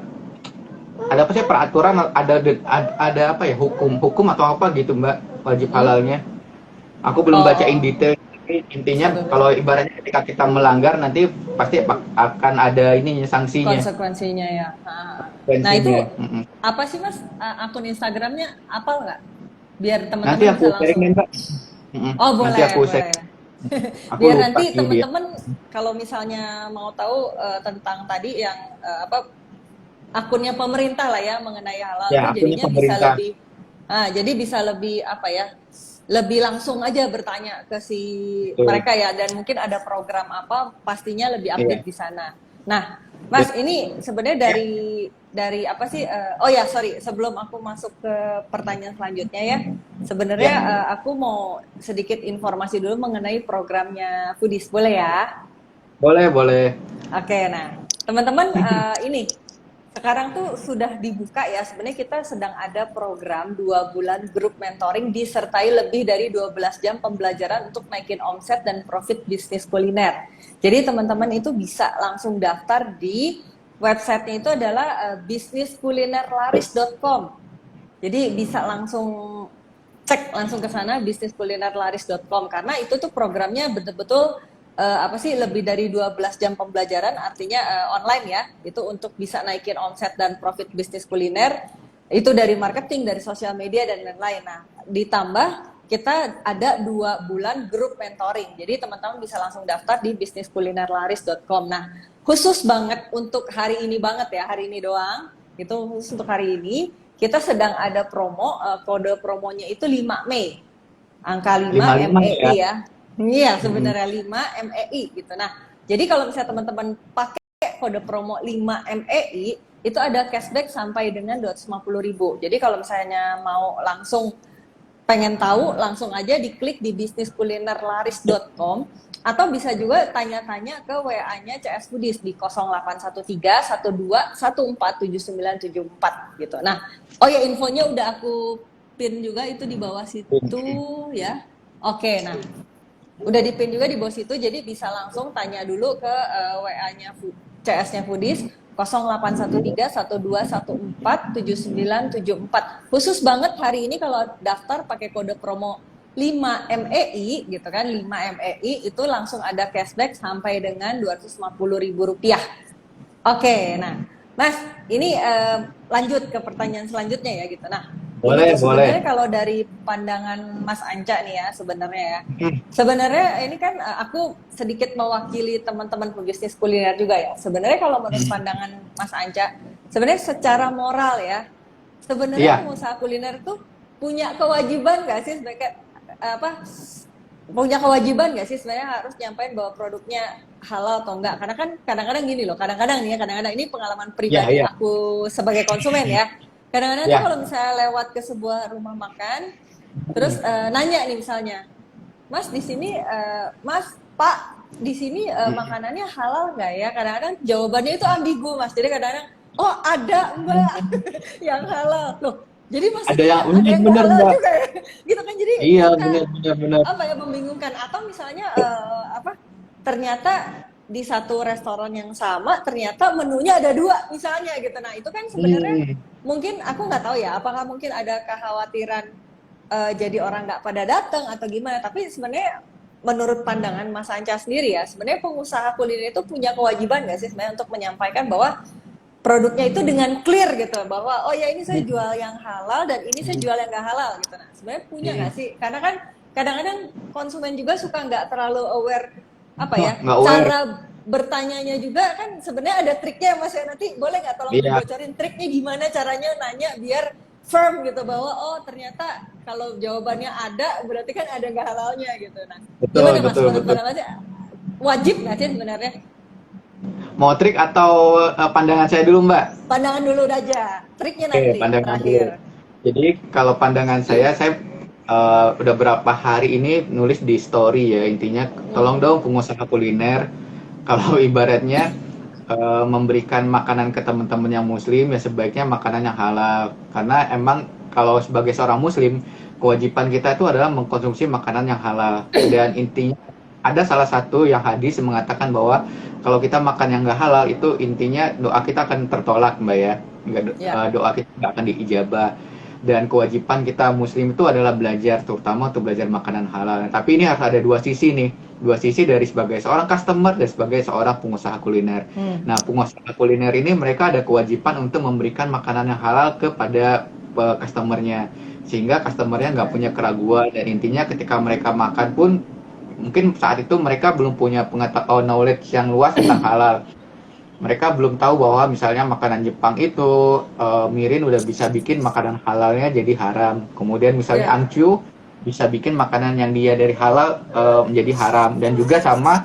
apa sih peraturan ada apa ya hukum atau apa gitu Mbak wajib Hmm? halalnya. Aku belum bacain Oh, detail. Tapi intinya betul betul. kalau ibaratnya ketika kita melanggar nanti pasti akan ada ininya sanksinya. Konsekuensinya ya. Nah itu Konsekuensinya. apa sih Mas akun Instagramnya apal nggak? Biar Nanti teman-teman aku bisa sharing deh langsung. Mbak. Oh Nanti boleh aku share. boleh. Aku Biar lupa nanti sih dia. teman-teman kalau misalnya mau tahu tentang tadi yang apa akunnya pemerintah lah ya mengenai halal Ya tuh akunnya jadinya bisa pemerintah. lebih jadi bisa lebih apa ya lebih langsung aja bertanya ke si Betul. mereka ya dan mungkin ada program apa pastinya lebih Iya. update di sana. Nah, Mas Jadi, ini sebenarnya ya. dari apa sih oh ya sorry sebelum aku masuk ke pertanyaan selanjutnya ya sebenarnya Ya. aku mau sedikit informasi dulu mengenai programnya Foodies boleh ya? Boleh, boleh. Oke, nah teman-teman ini sekarang tuh sudah dibuka ya sebenarnya kita sedang ada program 2 bulan grup mentoring disertai lebih dari 12 jam pembelajaran untuk naikin omset dan profit bisnis kuliner. Jadi teman-teman itu bisa langsung daftar di websitenya itu adalah bisniskulinerlaris.com. Jadi bisa langsung cek langsung ke sana bisniskulinerlaris.com karena itu tuh programnya betul-betul apa sih lebih dari 12 jam pembelajaran artinya online ya itu untuk bisa naikin omset dan profit bisnis kuliner itu dari marketing dari sosial media dan lain-lain. Nah ditambah kita ada 2 bulan grup mentoring jadi teman-teman bisa langsung daftar di bisniskulinerlaris.com. Nah khusus banget untuk hari ini banget ya hari ini doang itu khusus untuk hari ini kita sedang ada promo kode promonya itu 5 Mei angka 5 55 ya. MEI ya. Iya, Mm-mm. sebenarnya 5 MEI gitu. Nah, jadi kalau misalnya teman-teman pakai kode promo 5 MEI, itu ada cashback sampai dengan 250.000. Jadi kalau misalnya mau langsung pengen tahu, langsung aja diklik di bisniskulinerlaris.com atau bisa juga tanya-tanya ke WA-nya CS Foodies di 0813 12 14 7974 gitu. Nah, oh ya infonya udah aku pin juga itu di bawah situ ya. Oke, nah udah dipin juga di bawah situ jadi bisa langsung tanya dulu ke WA-nya CS-nya Foodies 0813 1214 7974. Khusus banget hari ini kalau daftar pakai kode promo 5MEI gitu kan, 5MEI itu langsung ada cashback sampai dengan Rp250.000. Oke, nah Mas, ini lanjut ke pertanyaan selanjutnya ya gitu. Nah, ini Boleh, tuh boleh. sebenarnya kalau dari pandangan Mas Anca nih ya sebenarnya ya. Hmm. Sebenarnya ini kan aku sedikit mewakili teman-teman pebisnis kuliner juga ya. Sebenarnya kalau menurut pandangan Mas Anca, sebenarnya secara moral ya, sebenarnya Iya, pengusaha kuliner tuh punya kewajiban nggak sih sebagai apa punya kewajiban nggak sih sebenarnya harus nyampein bahwa produknya halal atau enggak? Karena kan kadang-kadang gini loh, kadang-kadang nih ya, kadang-kadang ini pengalaman iya, pribadi iya, aku sebagai konsumen ya. Kadang-kadang tuh iya. kalau misalnya lewat ke sebuah rumah makan, terus nanya nih misalnya, Mas di sini, Mas, Pak, di sini makanannya halal nggak ya? Kadang-kadang jawabannya itu ambigu, Mas. Jadi kadang-kadang, oh ada Mbak yang halal. Loh, jadi Ada maksudnya yang ada yang nggak benar, halal Mbak. juga ya? Gitu kan, jadi Iya, suka benar, benar, benar. apa ya membingungkan. Atau misalnya ternyata di satu restoran yang sama ternyata menunya ada dua misalnya gitu. Nah itu kan sebenarnya Hmm. mungkin aku nggak tahu ya apakah mungkin ada kekhawatiran jadi orang nggak pada datang atau gimana. Tapi sebenarnya menurut pandangan Mas Anca sendiri ya, sebenarnya pengusaha kuliner itu punya kewajiban nggak sih sebenarnya untuk menyampaikan bahwa produknya itu dengan clear gitu, bahwa oh ya ini saya jual yang halal dan ini saya jual yang nggak halal gitu. Nah sebenarnya punya nggak sih? Karena kan kadang-kadang konsumen juga suka nggak terlalu aware apa ya Nggak aware. cara bertanyanya juga kan sebenarnya ada triknya Mas ya. Nanti boleh nggak tolong Iya, dibocorin triknya gimana caranya nanya biar firm gitu bahwa oh ternyata kalau jawabannya ada berarti kan ada nggak halalnya gitu. Nah betul, gimana Mas betul, menurut betul. Mas wajib nggak sih sebenarnya? Mau trik atau pandangan saya dulu, Mbak? Pandangan dulu aja, triknya Oke, nanti pandangan terakhir. dulu. Jadi kalau pandangan saya udah berapa hari ini nulis di story ya, intinya tolong dong pengusaha kuliner kalau ibaratnya memberikan makanan ke teman-teman yang muslim ya sebaiknya makanan yang halal. Karena emang kalau sebagai seorang muslim kewajiban kita itu adalah mengkonsumsi makanan yang halal. Dan intinya ada salah satu yang hadis mengatakan bahwa kalau kita makan yang nggak halal itu intinya doa kita akan tertolak, Mbak ya. Ya. Doa kita nggak akan diijabah. Dan kewajiban kita muslim itu adalah belajar, terutama untuk belajar makanan halal. Tapi ini harus ada dua sisi nih, dua sisi dari sebagai seorang customer dan sebagai seorang pengusaha kuliner. Nah, pengusaha kuliner ini mereka ada kewajiban untuk memberikan makanan yang halal kepada customernya, sehingga customernya nggak punya keraguan dan intinya ketika mereka makan pun mungkin saat itu mereka belum punya pengetahuan knowledge yang luas tentang halal. Mereka belum tahu bahwa misalnya makanan Jepang itu mirin udah bisa bikin makanan halalnya jadi haram. Kemudian misalnya Ya. angcu bisa bikin makanan yang dia dari halal menjadi haram. Dan juga sama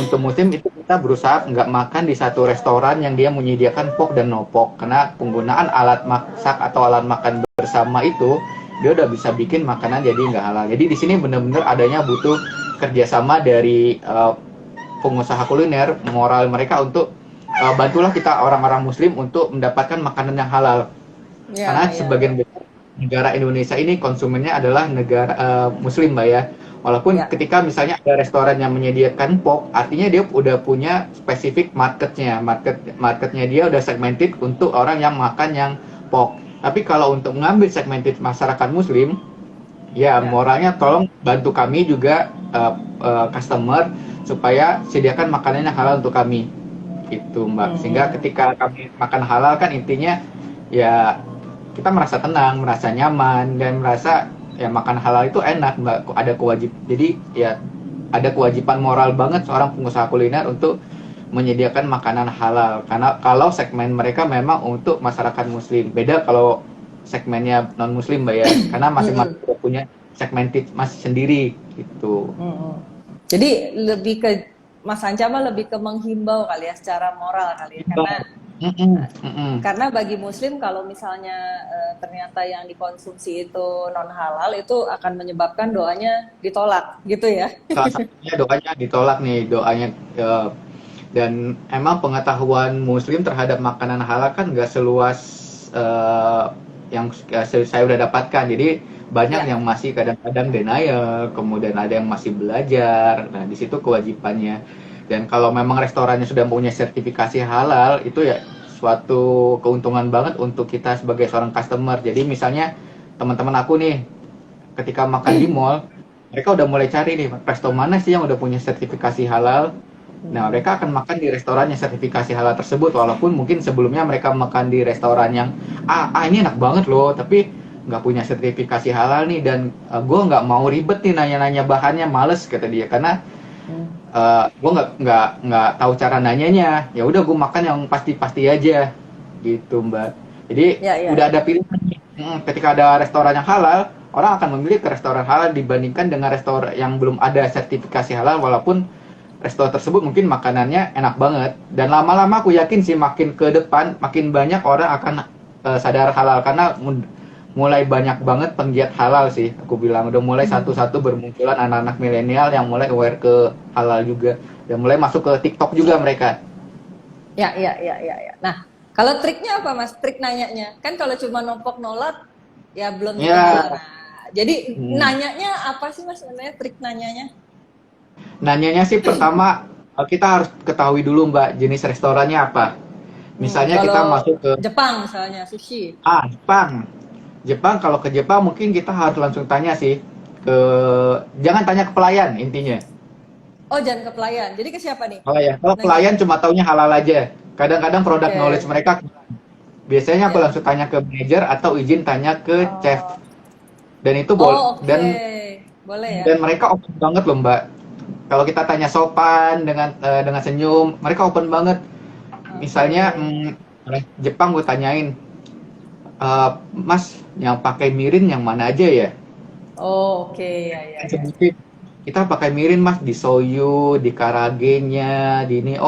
untuk muslim itu kita berusaha nggak makan di satu restoran yang dia menyediakan pok dan no pok, karena penggunaan alat masak atau alat makan bersama itu dia udah bisa bikin makanan jadi nggak halal. Jadi di sini benar-benar adanya butuh kerjasama dari pengusaha kuliner, moral mereka untuk bantulah kita orang-orang muslim untuk mendapatkan makanan yang halal. Karena Ya, ya, ya. sebagian besar negara Indonesia ini konsumennya adalah negara muslim, Mbak ya. Walaupun Ya. ketika misalnya ada restoran yang menyediakan pok, artinya dia udah punya spesifik marketnya. Marketnya dia udah segmented untuk orang yang makan yang pok. Tapi kalau untuk mengambil segmented masyarakat muslim, ya Ya. moralnya tolong bantu kami juga customer supaya sediakan makanan yang halal untuk kami. Itu Mbak. Sehingga ketika kami makan halal kan intinya ya kita merasa tenang, merasa nyaman dan merasa ya makan halal itu enak, Mbak. Ada jadi ya ada kewajiban moral banget seorang pengusaha kuliner untuk menyediakan makanan halal. Karena kalau segmen mereka memang untuk masyarakat muslim. Beda kalau segmennya non muslim, Mbak ya. Karena masing-masing punya segmented masih sendiri gitu. Jadi lebih ke Mas Anca mah lebih ke menghimbau kali ya secara moral kali ya, karena bagi muslim kalau misalnya ternyata yang dikonsumsi itu non halal itu akan menyebabkan doanya ditolak gitu ya. Salah satunya doanya ditolak nih, doanya dan emang pengetahuan muslim terhadap makanan halal kan nggak seluas yang saya udah dapatkan. Jadi banyak Ya. yang masih kadang-kadang denial, kemudian ada yang masih belajar. Nah, di situ kewajibannya. Dan kalau memang restorannya sudah punya sertifikasi halal, itu ya suatu keuntungan banget untuk kita sebagai seorang customer. Jadi misalnya teman-teman aku nih, ketika makan di mall, mereka udah mulai cari nih, resto mana sih yang udah punya sertifikasi halal. Nah, mereka akan makan di restoran yang sertifikasi halal tersebut, walaupun mungkin sebelumnya mereka makan di restoran yang, ini enak banget loh, tapi nggak punya sertifikasi halal nih, dan gue nggak mau ribet nih nanya-nanya bahannya, males kata dia, karena gue nggak tahu cara nanyanya. Ya udah gue makan yang pasti-pasti aja, gitu Mbak. Jadi udah ada pilihan nih. Ketika ada restoran yang halal, orang akan memilih ke restoran halal dibandingkan dengan restoran yang belum ada sertifikasi halal, walaupun restoran tersebut mungkin makanannya enak banget. Dan lama-lama aku yakin sih makin ke depan makin banyak orang akan sadar halal, karena mulai banyak banget penggiat halal sih. Aku bilang udah mulai satu-satu bermunculan anak-anak milenial yang mulai aware ke halal juga, dan mulai masuk ke TikTok juga mereka. Ya. Nah, kalau triknya apa Mas? Trik nanyanya. Kan kalau cuma nompok nolak ya belum tentu. Nah, jadi nanyanya apa sih Mas sebenarnya, trik nanyanya? Nanyanya sih pertama kita harus ketahui dulu Mbak jenis restorannya apa. Misalnya kita masuk ke Jepang misalnya, sushi. Jepang kalau ke Jepang mungkin kita harus langsung tanya sih jangan tanya ke pelayan intinya. Oh, jangan ke pelayan. Jadi ke siapa nih? Kalau pelayan cuma taunya halal aja. Kadang-kadang produk knowledge mereka, biasanya aku langsung tanya ke manajer atau izin tanya ke chef. Dan itu boleh. Boleh ya. Dan mereka open banget loh Mbak. Kalau kita tanya sopan dengan senyum, mereka open banget. Misalnya Jepang gue tanyain, Mas yang pakai mirin yang mana aja ya? Ya. Sebutin, kita pakai mirin Mas di soyu, di karagenya, di ini.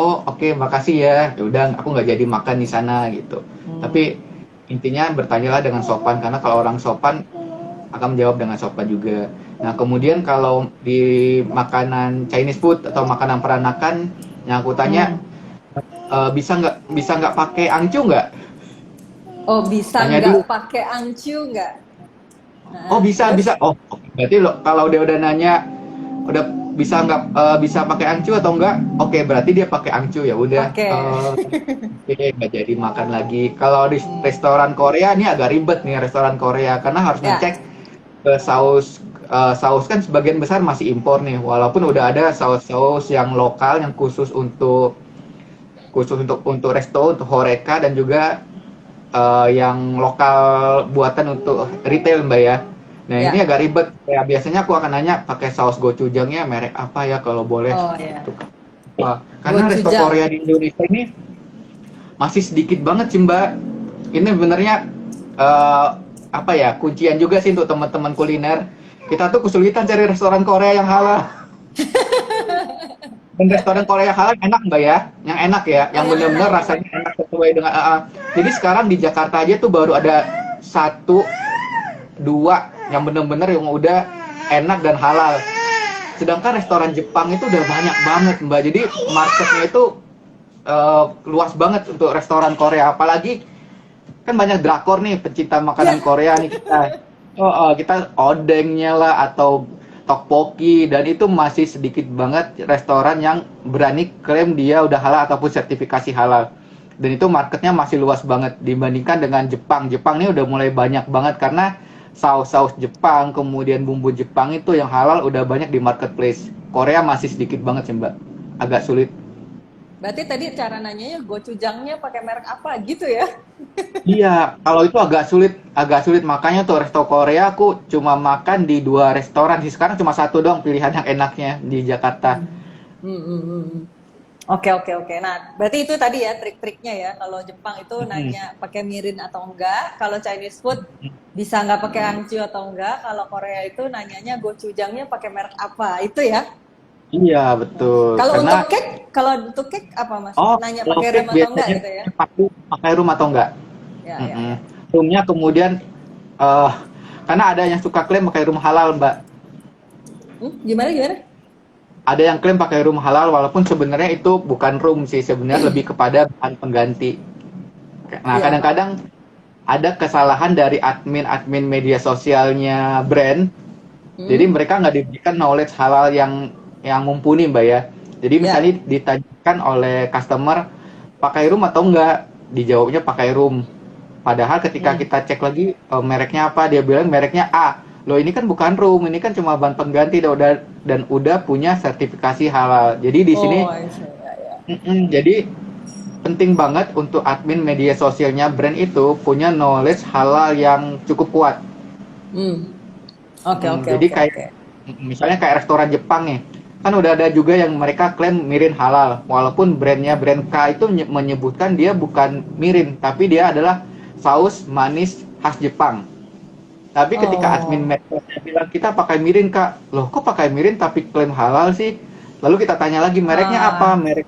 Makasih ya. Ya udah, aku nggak jadi makan di sana gitu. Tapi intinya bertanyalah dengan sopan, karena kalau orang sopan akan menjawab dengan sopan juga. Nah, kemudian kalau di makanan Chinese food atau makanan peranakan, yang aku tanya, bisa nggak pakai angcu nggak? Oh, bisa nggak pakai angcu nggak? Bisa. Oh, berarti kalau dia udah nanya, udah bisa nggak bisa pakai angcu atau enggak? Oke, berarti dia pakai angcu, ya udah. Nggak jadi makan lagi. Kalau di restoran Korea ini agak ribet nih, restoran Korea, karena harus ngecek saus kan sebagian besar masih impor nih, walaupun udah ada saus-saus yang lokal yang khusus untuk resto, untuk Horeca, dan juga yang lokal buatan untuk retail Mbak ya. Nah ini agak ribet. Ya biasanya aku akan nanya pakai saus gochujangnya merek apa ya kalau boleh. Karena resto Korea di Indonesia ini masih sedikit banget sih Mbak. Ini sebenarnya kuncian juga sih untuk teman-teman kuliner. Kita tuh kesulitan cari restoran Korea yang halal. Dan restoran Korea halal enak Mbak ya, yang enak ya, yang benar-benar rasanya enak sesuai dengan Jadi sekarang di Jakarta aja tuh baru ada 1, 2 yang benar-benar yang udah enak dan halal. Sedangkan restoran Jepang itu udah banyak banget Mbak. Jadi marketnya itu luas banget untuk restoran Korea. Apalagi kan banyak drakor nih, pecinta makanan Korea nih kita. Kita odengnya lah atau tteokbokki, dan itu masih sedikit banget restoran yang berani klaim dia udah halal ataupun sertifikasi halal. Dan itu marketnya masih luas banget dibandingkan dengan Jepang. Jepang ini udah mulai banyak banget karena saus-saus Jepang, kemudian bumbu Jepang itu yang halal udah banyak di marketplace. Korea masih sedikit banget sih Mbak, agak sulit. Berarti tadi cara nanyanya gochujangnya pakai merek apa gitu ya? Iya, kalau itu agak sulit. Makanya tuh resto Korea aku cuma makan di 2 restoran sih. Sekarang cuma 1 dong pilihan yang enaknya di Jakarta. Oke. Nah, berarti itu tadi ya trik-triknya ya. Kalau Jepang itu nanya pakai mirin atau enggak. Kalau Chinese food bisa nggak pakai angcu atau enggak. Kalau Korea itu nanyanya gochujangnya pakai merek apa, itu ya? Iya betul. Kalau untuk cake apa Mas? Nanya pakai rum atau enggak gitu ya? Pakai rum atau enggak? Ya. Rumnya kemudian karena ada yang suka klaim pakai rum halal Mbak. Gimana? Ada yang klaim pakai rum halal walaupun sebenarnya itu bukan rum sih, sebenarnya lebih kepada bahan pengganti. Nah kadang-kadang ada kesalahan dari admin media sosialnya brand. Jadi mereka nggak diberikan knowledge halal yang mumpuni Mbak ya. Jadi Ya. misalnya ditanyakan oleh customer pakai room atau enggak, dijawabnya pakai room. Padahal ketika Hmm. kita cek lagi mereknya apa, dia bilang mereknya A. Loh ini kan bukan room, ini kan cuma bahan pengganti dan udah punya sertifikasi halal. Jadi di sini, Oh, I see. Ya, ya. jadi penting banget untuk admin media sosialnya brand itu punya knowledge halal yang cukup kuat. Hmm. Oke, oke, Jadi oke, kayak oke. misalnya kayak restoran Jepang nih, kan udah ada juga yang mereka klaim mirin halal, walaupun brandnya brand K itu menyebutkan dia bukan mirin, tapi dia adalah saus manis khas Jepang. Tapi ketika admin Oh. medsos bilang kita pakai mirin kak, loh kok pakai mirin tapi klaim halal sih? Lalu kita tanya lagi mereknya apa? Ah.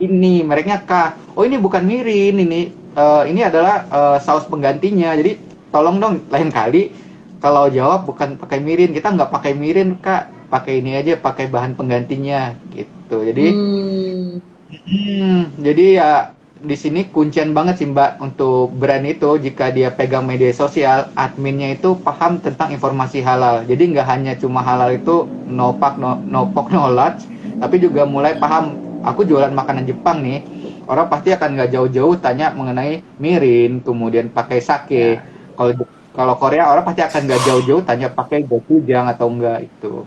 Mereknya K. Oh ini bukan mirin, ini adalah saus penggantinya. Jadi tolong dong lain kali kalau jawab bukan pakai mirin, kita nggak pakai mirin kak, pakai ini aja, pakai bahan penggantinya gitu. Hmm. Jadi ya di sini kuncian banget sih Mbak untuk brand itu jika dia pegang media sosial, adminnya itu paham tentang informasi halal. Jadi nggak hanya cuma halal itu no pork, no lard, tapi juga mulai paham. Aku jualan makanan Jepang nih, orang pasti akan nggak jauh-jauh tanya mengenai mirin, kemudian pakai sake. Ya. Kalau kalau Korea orang pasti akan nggak jauh-jauh tanya pakai gochujang atau enggak itu.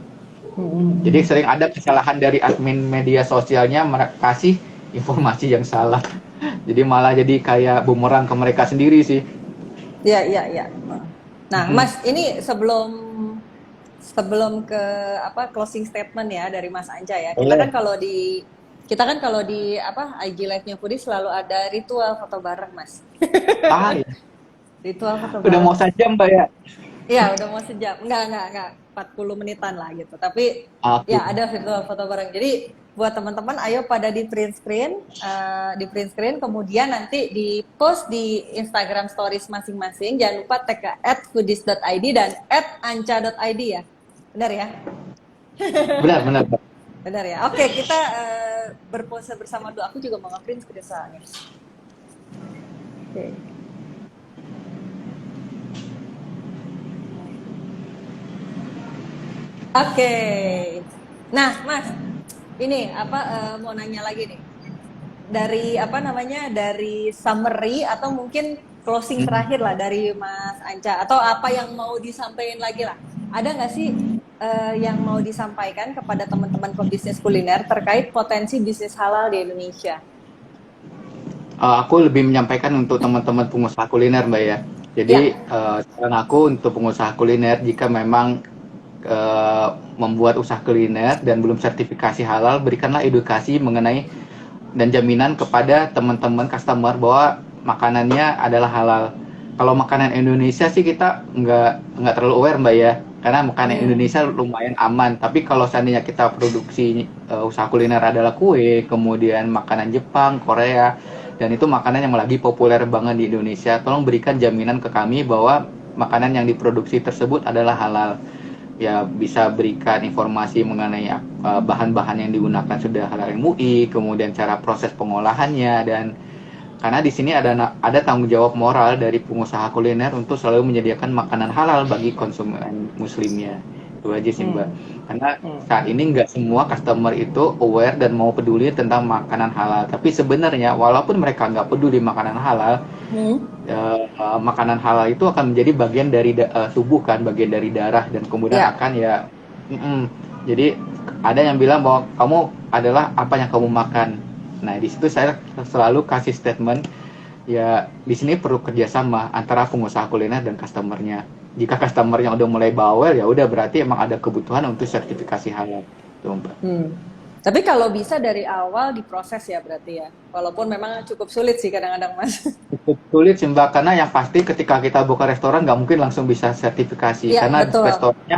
Jadi Hmm. sering ada kesalahan dari admin media sosialnya kasih informasi yang salah. Jadi malah jadi kayak bumerang ke mereka sendiri sih. Ya, ya, ya. Nah, Mm-mm. Mas, ini sebelum sebelum ke apa closing statement ya dari Mas Anca ya. Boleh. Kita kan kalau di apa IG Live-nya Foodie selalu ada ritual foto bareng, Mas. Ah, ya. Ritual foto Udah mau bareng. saja Mbak ya. Iya, udah mau sejam. Enggak. 40 menitan lah gitu. Tapi Oke. ya ada virtual foto bareng. Jadi buat teman-teman ayo pada di print screen kemudian nanti di post di Instagram stories masing-masing. Jangan lupa tag ke @foodies.id dan @anca.id ya. Benar ya? Benar, benar, Mbak. Benar ya. Oke, kita berpose bersama dulu. Aku juga mau nge-print screen soalnya. Oke. Oke. Nah, Mas, ini apa mau nanya lagi nih. Dari apa namanya? Dari summary atau mungkin closing Hmm. terakhir lah dari Mas Anca atau apa yang mau disampaikan lagi lah. Ada nggak sih yang mau disampaikan kepada teman-teman pebisnis kuliner terkait potensi bisnis halal di Indonesia? Aku lebih menyampaikan untuk teman-teman pengusaha kuliner, Mbak ya. Jadi, Ya. saran aku untuk pengusaha kuliner jika memang membuat usaha kuliner dan belum sertifikasi halal, berikanlah edukasi mengenai dan jaminan kepada teman-teman customer bahwa makanannya adalah halal. Kalau makanan Indonesia sih kita nggak terlalu aware Mbak ya, karena makanan Hmm. Indonesia lumayan aman. Tapi kalau seandainya kita produksi usaha kuliner adalah kue, kemudian makanan Jepang, Korea, dan itu makanan yang lagi populer banget di Indonesia, tolong berikan jaminan ke kami bahwa makanan yang diproduksi tersebut adalah halal. Ya bisa berikan informasi mengenai bahan-bahan yang digunakan sudah halal MUI, kemudian cara proses pengolahannya dan karena di sini ada tanggung jawab moral dari pengusaha kuliner untuk selalu menyediakan makanan halal bagi konsumen muslimnya. Itu aja sih Mbak. Hmm. Karena Hmm. saat ini nggak semua customer itu aware dan mau peduli tentang makanan halal. Tapi sebenarnya walaupun mereka nggak peduli makanan halal, Hmm. makanan halal itu akan menjadi bagian dari tubuh kan, bagian dari darah dan kemudian Ya. akan ya, jadi ada yang bilang bahwa kamu adalah apa yang kamu makan. Nah di situ saya selalu kasih statement ya di sini perlu kerjasama antara pengusaha kuliner dan customernya. Jika customernya udah mulai bawel ya udah berarti emang ada kebutuhan untuk sertifikasi halal. Tuh, Mbak. Hmm. Tapi kalau bisa dari awal diproses ya berarti ya. Walaupun memang cukup sulit sih kadang-kadang Mas. Cukup sulit sih Mbak, karena yang pasti ketika kita buka restoran nggak mungkin langsung bisa sertifikasi, Iya, karena betul. restorannya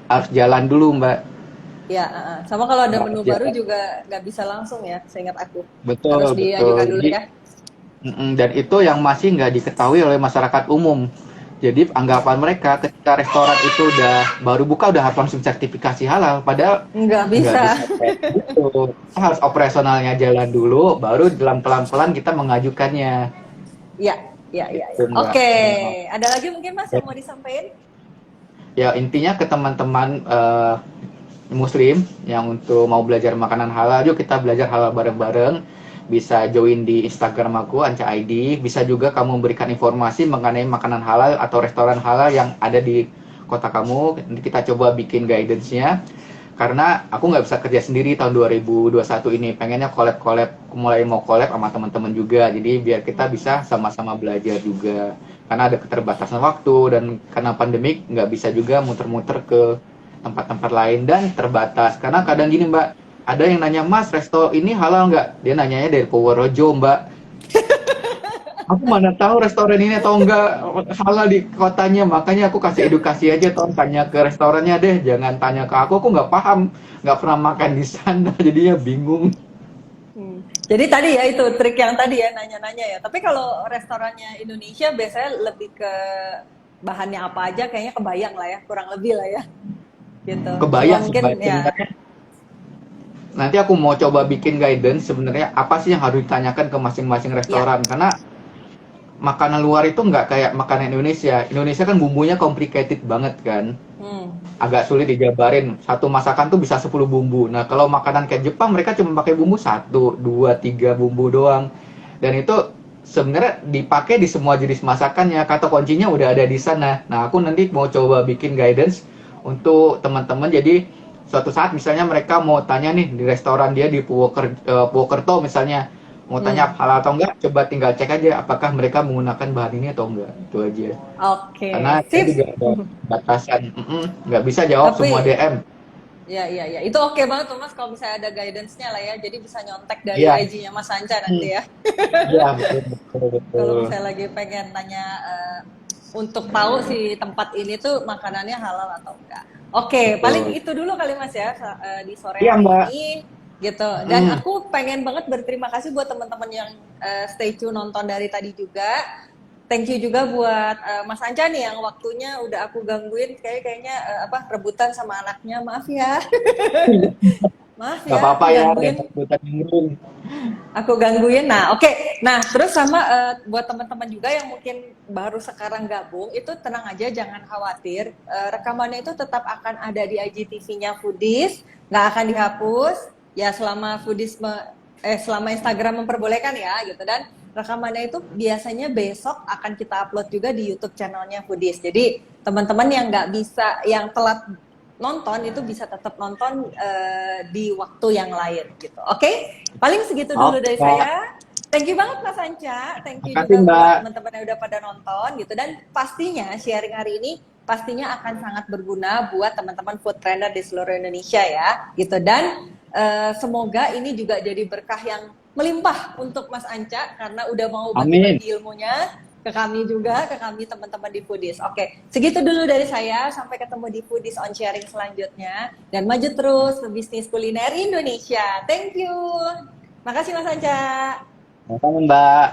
harus jalan dulu Mbak. Ya, sama kalau ada Harus menu baru jalan. juga nggak bisa langsung ya, seingat aku. Betul, Harus betul. diajukan dulu Jadi, ya. dan itu yang masih nggak diketahui oleh masyarakat umum. Jadi anggapan mereka ketika restoran itu udah baru buka udah harus langsung sertifikasi halal, padahal Nggak nggak bisa. bisa kayak gitu. Kita harus operasionalnya jalan dulu, baru dalam pelan-pelan kita mengajukannya. Ya, ya. Itu Mbak. Oke, ada lagi mungkin Mas yang mau disampaikan? Ya intinya ke teman-teman Muslim yang untuk mau belajar makanan halal, yuk kita belajar halal bareng-bareng. Bisa join di Instagram aku Anca ID. Bisa juga kamu memberikan informasi mengenai makanan halal atau restoran halal yang ada di kota kamu. Nanti kita coba bikin guidance-nya. Karena aku nggak bisa kerja sendiri tahun 2021 ini. Pengennya collab-collab, mulai mau collab sama teman-teman juga. Jadi biar kita bisa sama-sama belajar juga. Karena ada keterbatasan waktu dan karena pandemik nggak bisa juga muter-muter ke tempat-tempat lain dan terbatas. Karena kadang gini Mbak, ada yang nanya, Mas, resto ini halal nggak? Dia nanyanya dari Purworejo, Mbak. Aku mana tahu restoran ini atau enggak halal di kotanya, makanya aku kasih edukasi aja, Ton, tanya ke restorannya deh, jangan tanya ke aku nggak paham, nggak pernah makan di sana, jadinya bingung. Jadi tadi ya itu trik yang tadi ya nanya-nanya ya. Tapi kalau restorannya Indonesia biasanya lebih ke bahannya apa aja kayaknya kebayang lah ya, kurang lebih lah ya. Gitu. Cuma Kebayang mungkin ya. sebenarnya. Nanti aku mau coba bikin guidance sebenarnya apa sih yang harus ditanyakan ke masing-masing Ya. restoran, karena makanan luar itu nggak kayak makanan Indonesia. Indonesia kan bumbunya complicated banget kan. Hmm. Agak sulit dijabarin. Satu masakan tuh bisa 10 bumbu. Nah, kalau makanan kayak Jepang mereka cuma pakai bumbu 1, 2, 3 bumbu doang. Dan itu sebenarnya dipakai di semua jenis masakannya. Kata kuncinya udah ada di sana. Nah, aku nanti mau coba bikin guidance untuk teman-teman. Jadi suatu saat misalnya mereka mau tanya nih di restoran dia di Purwokerto misalnya, mau tanya halal atau enggak, coba tinggal cek aja apakah mereka menggunakan bahan ini atau enggak. Itu aja. Karena Oke, saya sip. juga ada batasan, nggak bisa jawab semua Tapi DM. ya, itu oke banget tuh Mas kalau misalnya ada guidance-nya lah ya. Jadi bisa nyontek dari Iya, IG-nya Mas Anca nanti ya. iya betul betul Kalau betul. misalnya lagi pengen nanya untuk tahu si tempat ini tuh makanannya halal atau enggak. Oke, paling Betul. itu dulu kali Mas ya di sore Iya hari Mbak. ini gitu. Dan Mm, aku pengen banget berterima kasih buat teman-teman yang stay tune nonton dari tadi juga. Thank you juga buat Mas Anca nih yang waktunya udah aku gangguin kayaknya apa rebutan sama anaknya. Maaf ya. Maaf nggak ya, apa-apa aku ya, gangguin. rebutan minggu. Aku gangguin. Nah, oke. Nah, terus sama buat teman-teman juga yang mungkin baru sekarang gabung, itu tenang aja, jangan khawatir. Rekamannya itu tetap akan ada di IGTV-nya Foodies, nggak akan dihapus. Ya selama selama Instagram memperbolehkan ya, gitu. Dan rekamannya itu biasanya besok akan kita upload juga di YouTube channelnya Foodies. Jadi teman-teman yang nggak bisa, yang telat nonton itu bisa tetap nonton di waktu yang lain gitu. Oke? Paling segitu dulu Oke dari Mbak, saya. Thank you banget Mas Anca. Thank you makasih juga buat Mbak. teman-teman yang udah pada nonton gitu, dan pastinya sharing hari ini pastinya akan sangat berguna buat teman-teman food trainer di seluruh Indonesia ya gitu. Dan semoga ini juga jadi berkah yang melimpah untuk Mas Anca karena udah mau Amin. bagi-bagi ilmunya ke kami juga, ke kami teman-teman di Foodies. Oke, segitu dulu dari saya. Sampai ketemu di Foodies on Sharing selanjutnya. Dan maju terus ke bisnis kuliner Indonesia. Thank you. Makasih Mas Anca. Makasih Mbak.